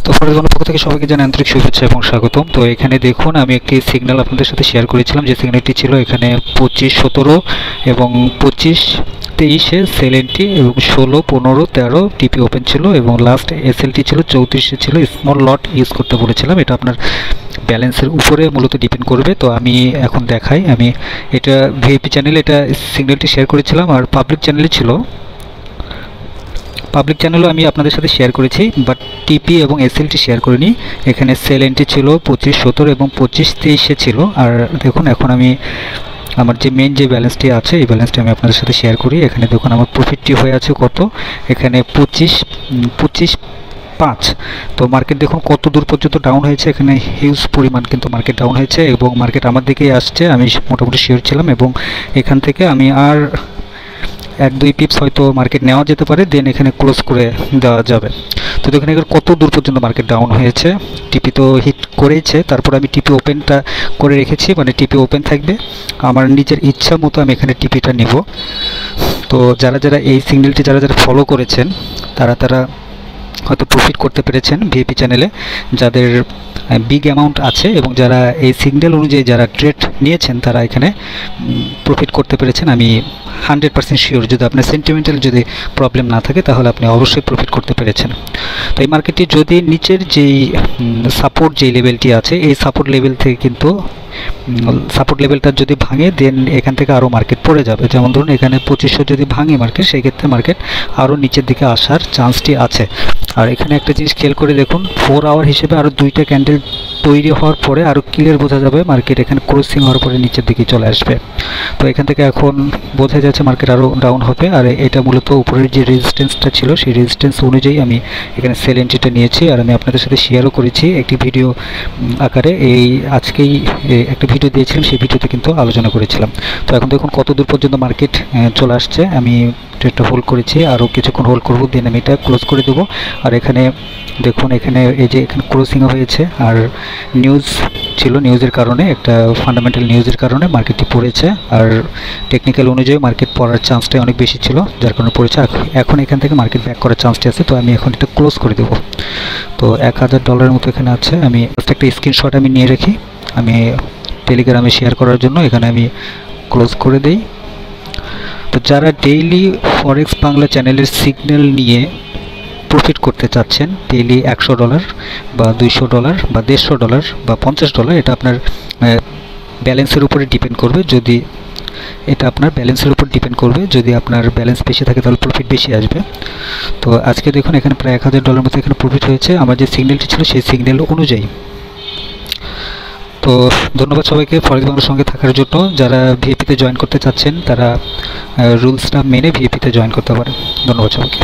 তো ফরেক্স বাংলার পক্ষ থেকে সবাইকে জানাই আন্তরিক শুভেচ্ছা এবং স্বাগতম। তো এখানে দেখুন আমি একটি সিগন্যাল আপনাদের সাথে শেয়ার করেছিলাম, যে সিগন্যালটি ছিল এখানে 25-17 এবং 25-23-এ সেল এন্ট্রি এবং 16-15-13 টিপি ওপেন ছিল এবং লাস্ট এসএলটি ছিল 34-এ ছিল। স্মল লট ইউজ করতে বলেছিলাম, এটা আপনার ব্যালেন্সের উপরে মূলত ডিপেন্ড করবে। তো আমি এখন দেখাই, আমি এটা ভিআইপি চ্যানেলে এটা সিগন্যালটি শেয়ার করেছিলাম, আর পাবলিক চ্যানেলে ছিল, পাবলিক চ্যানেলও আমি আপনাদের সাথে শেয়ার করেছি, বাট টিপি এবং এসএলটি শেয়ার করিনি। এখানে সেল এন্ট্রি ছিল 25-17 এবং 25-23-এ ছিল। আর দেখুন এখন আমি আমার যে মেন যে ব্যালেন্সটি আছে এই ব্যালেন্সটি আমি আপনাদের সাথে শেয়ার করি। এখানে দেখুন আমার প্রফিটটি হয়ে আছে কত, এখানে 25.5। তো মার্কেট দেখুন কত দূর পর্যন্ত ডাউন হয়েছে, এখানে হিউজ পরিমাণ কিন্তু মার্কেট ডাউন হয়েছে এবং মার্কেট আমার দিকেই আসছে, আমি মোটামুটি শিওর ছিলাম। এবং এখান থেকে আমি আর 1-2 পিপস হয়তো মার্কেট নেওয়া যেতে পারে, দেন এখানে ক্লোজ করে দেওয়া যাবে। তো দেখুন এখানে কত দূর পর্যন্ত মার্কেট ডাউন হয়েছে, টিপি তো হিট করেছে, তারপর আমি টিপি ওপেনটা করে রেখেছি, মানে টিপি ওপেন থাকবে, আমার নিজের ইচ্ছা মতো আমি এখানে টিপিটা নিব। তো যারা এই সিগন্যালটি যারা ফলো করেছেন তারা হয়তো প্রফিট করতে পেরেছেন ভিআইপি চ্যানেলে, যাদের বিগ অ্যামাউন্ট আছে এবং যারা এই সিগন্যাল অনুযায়ী যারা ট্রেড নিয়েছেন তারা এখানে প্রফিট করতে পেরেছেন। আমি 100% শিওর, যদি আপনার সেন্টিমেন্টাল যদি প্রবলেম না থাকে তাহলে আপনি অবশ্যই প্রফিট করতে পেরেছেন। তো এই মার্কেটটি যদি নিচের যেই সাপোর্ট যেই লেভেলটি আছে, এই সাপোর্ট লেভেল থেকে কিন্তু সাপোর্ট লেভেলটা যদি ভাঙে দেন এখান থেকে আরও মার্কেট পড়ে যাবে। যেমন ধরুন এখানে 2500 যদি ভাঙে মার্কেট, সেই ক্ষেত্রে মার্কেট আরও নিচের দিকে আসার চান্সটি আছে। আর এখানে একটা জিনিস খেয়াল করে দেখুন, 4 আওয়ার হিসেবে আরও 2টা ক্যান্ডেল তৈরি হওয়ার পরে আরও ক্লিয়ার বোঝা যাবে মার্কেট এখানে ক্রসিং হওয়ার পরে নিচের দিকে চলে আসবে। তো এখান থেকে এখন বোঝা যাচ্ছে মার্কেট আরও ডাউন হবে। আর এটা মূলত উপরের যে রেজিস্ট্যান্সটা ছিল সেই রেজিস্ট্যান্স অনুযায়ী আমি এখানে সেল এন্ট্রিটা নিয়েছি, আর আমি আপনাদের সাথে শেয়ারও করেছি একটি ভিডিও আকারে। এই আজকেই একটা ভিডিও দিয়েছিলাম, সেই ভিডিওতে কিন্তু আলোচনা করেছিলাম। তো এখন দেখুন কত দূর পর্যন্ত মার্কেট চলে আসছে, আমি ট্রেডটা হোল্ড করেছি, আরও কিছুক্ষণ হোল্ড করবো, দেন আমি এটা ক্লোজ করে দেবো। আর এখানে দেখুন এখানে এই যে এখানে ক্লোজিং হয়েছে, আর নিউজ ছিল, নিউজের কারণে একটা ফান্ডামেন্টাল নিউজের কারণে মার্কেটটি পড়েছে, আর টেকনিক্যাল অনুযায়ী মার্কেট পড়ার চান্সটাই অনেক বেশি ছিল, যার কারণে পড়েছে। এখন এখান থেকে মার্কেট ব্যাক করার চান্সটি আছে, তো আমি এখন এটা ক্লোজ করে দেবো। তো $1000 মতো এখানে আছে, আমি একটা স্ক্রিনশট আমি নিয়ে রাখি, আমি টেলিগ্রামে শেয়ার করার জন্য এখানে আমি ক্লোজ করে দেই। তো যারা ডেইলি ফরেক্স বাংলা চ্যানেলের সিগন্যাল নিয়ে প্রফিট করতে চাচ্ছেন, ডেইলি $100 বা $200 বা $150 বা $50, এটা আপনার ব্যালেন্সের উপরে ডিপেন্ড করবে। যদি এটা আপনার ব্যালেন্সের উপর ডিপেন্ড করবে, যদি আপনার ব্যালেন্স বেশি থাকে তাহলে প্রফিট বেশি আসবে। তো আজকে দেখুন এখানে প্রায় $1000 মতো এখানে প্রফিট হয়েছে আমার যে সিগন্যালটি ছিল সেই সিগন্যাল অনুযায়ী। তো ধন্যবাদ সবাইকে ফরেক্স বাংলার সঙ্গে থাকার জন্য। যারা ভিআইপিতে জয়েন করতে চাচ্ছেন তারা রুলসটা মেনে ভিআইপিতে জয়েন করতে পারেন। ধন্যবাদ সবাইকে।